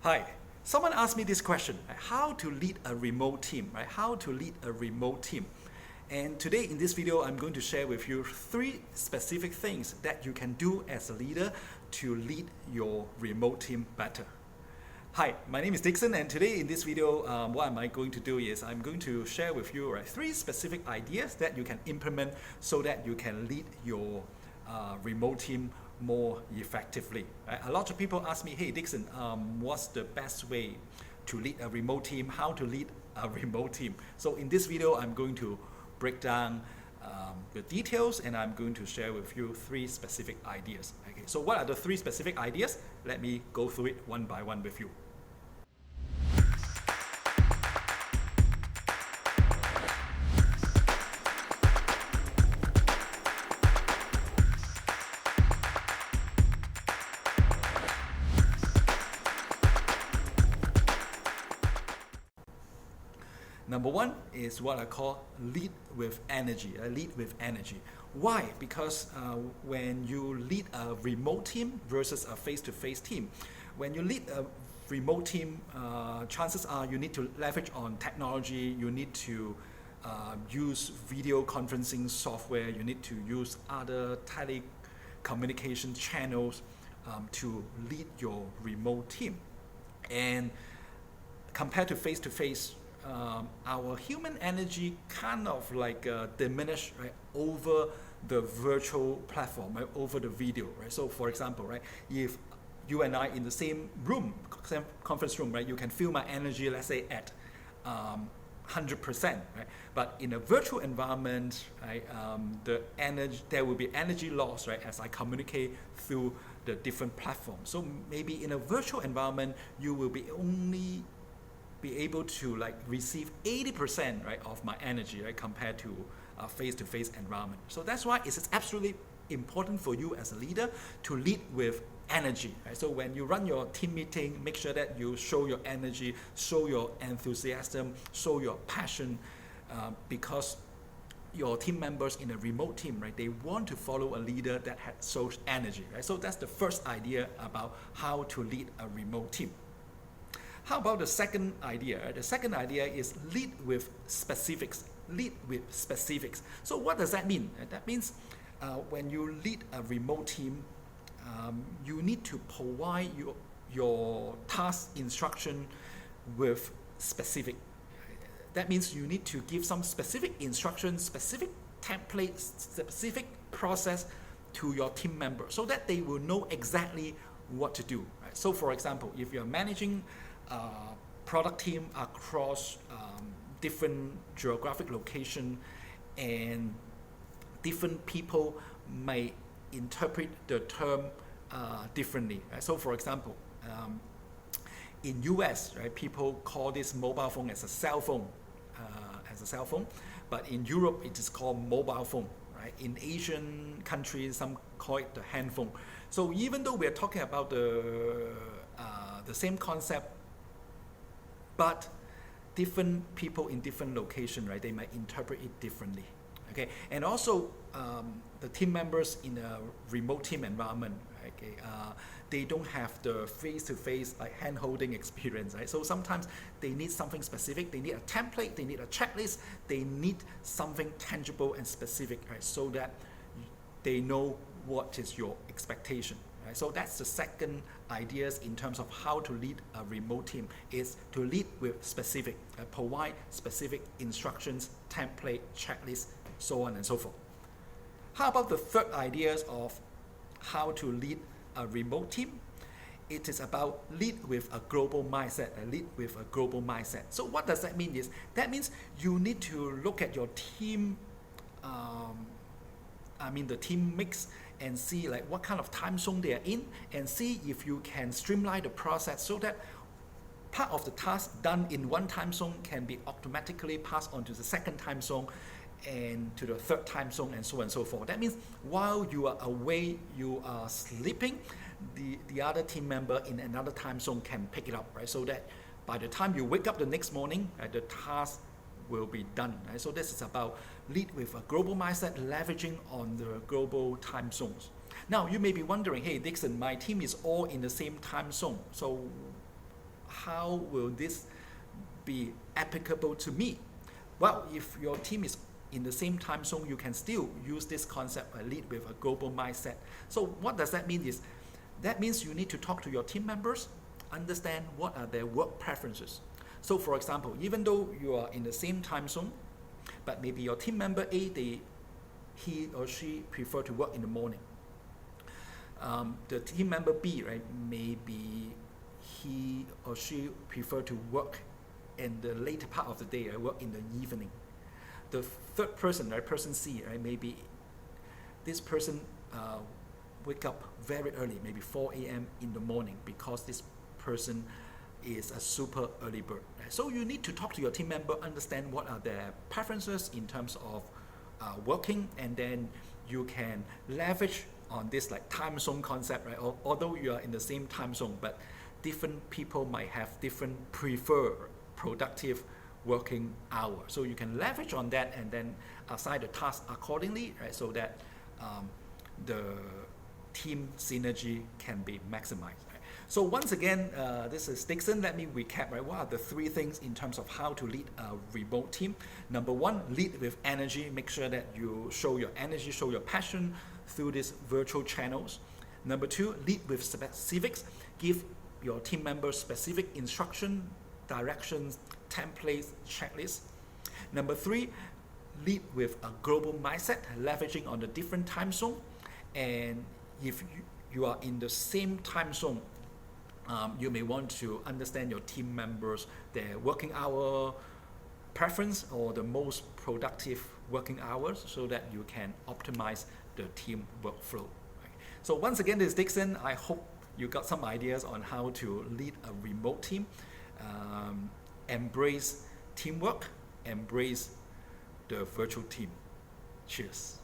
Hi. Someone asked me this question, right? How to lead a remote team, right? How to lead a remote team. And today in this video, I'm going to share with you 3 specific things that you can do as a leader to lead your remote team better. Hi, my name is Dixon, and today in this video, what am I going to do is I'm going to share with you 3 specific ideas that you can implement so that you can lead your remote team more effectively. Right? A lot of people ask me, hey Dixon, what's the best way to lead a remote team? How to lead a remote team? So in this video, I'm going to break down the details, and I'm going to share with you 3 specific ideas. Okay, so what are the 3 specific ideas? Let me go through it one by one with you. Number 1 is what I call lead with energy. Lead with energy. Why? Because when you lead a remote team versus a face-to-face team, when you lead a remote team, chances are you need to leverage on technology, you need to use video conferencing software, you need to use other telecommunication channels to lead your remote team. And compared to face-to-face, our human energy kind of like diminish, right, over the virtual platform, right, over the video, right? So for example, right, if you and I in the same room, same conference room, right, you can feel my energy, let's say at 100%, right? But in a virtual environment, right, there will be energy loss, right, as I communicate through the different platforms. So maybe in a virtual environment, you will be only be able to receive 80%, right, of my energy, right, compared to a face-to-face environment. So that's why it's absolutely important for you as a leader to lead with energy, right? So when you run your team meeting, make sure that you show your energy, show your enthusiasm, show your passion, because your team members in a remote team, right, they want to follow a leader that shows energy, right? So that's the first idea about how to lead a remote team. How about the second idea? The second idea is lead with specifics. Lead with specifics. So what does that mean? That means when you lead a remote team, you need to provide your task instruction with specific. That means you need to give some specific instructions, specific templates, specific process to your team members so that they will know exactly what to do. Right? So for example, if you're managing a product team across different geographic location, and different people may interpret the term differently. Right? So for example, in US, right, people call this mobile phone as a cell phone, but in Europe it is called mobile phone. Right? In Asian countries, some call it the handphone. So even though we're talking about the same concept, but different people in different locations, right, they might interpret it differently. Okay, and also the team members in a remote team environment, okay, they don't have the face-to-face hand-holding experience, right? So sometimes they need something specific, they need a template, they need a checklist, they need something tangible and specific, right, so that they know what is your expectation. Right? So that's the second ideas in terms of how to lead a remote team, is to lead with specific, provide specific instructions, template, checklist, so on and so forth. How about the third ideas of how to lead a remote team? It is about lead with a global mindset. Lead with a global mindset. So what does that mean? Is that means you need to look at your team, the team mix, and see what kind of time zone they are in, and see if you can streamline the process so that part of the task done in one time zone can be automatically passed on to the second time zone and to the third time zone, and so on and so forth. That means while you are away, you are sleeping, the other team member in another time zone can pick it up, right? So that by the time you wake up the next morning, the task will be done. Right? So this is about lead with a global mindset, leveraging on the global time zones. Now you may be wondering, hey Dixon, my team is all in the same time zone. So how will this be applicable to me? Well, if your team is in the same time zone, you can still use this concept, lead with a global mindset. So what does that mean is, that means you need to talk to your team members, understand what are their work preferences. So for example, even though you are in the same time zone, but maybe your team member A, he or she prefer to work in the morning. The team member B, right, maybe he or she prefer to work in the later part of the day, right, work in the evening. The third person, right, person C, right, maybe this person wake up very early, maybe 4 a.m. in the morning, because this person is a super early bird. Right? So you need to talk to your team member, understand what are their preferences in terms of working, and then you can leverage on this like time zone concept, right? Although you are in the same time zone, but different people might have different preferred productive working hour. So you can leverage on that and then assign the task accordingly, right? So that the team synergy can be maximized. Right? So once again, this is Dickson. Let me recap, right? What are the three things in terms of how to lead a remote team? Number one, lead with energy. Make sure that you show your energy, show your passion through these virtual channels. Number two, lead with specifics. Give your team members specific instruction, directions, templates, checklists. Number three, lead with a global mindset, leveraging on the different time zone. And if you are in the same time zone, you may want to understand your team members, their working hour preference or the most productive working hours, so that you can optimize the team workflow. Right? So once again, this is Dickson. I hope you got some ideas on how to lead a remote team. Embrace teamwork, embrace the virtual team. Cheers.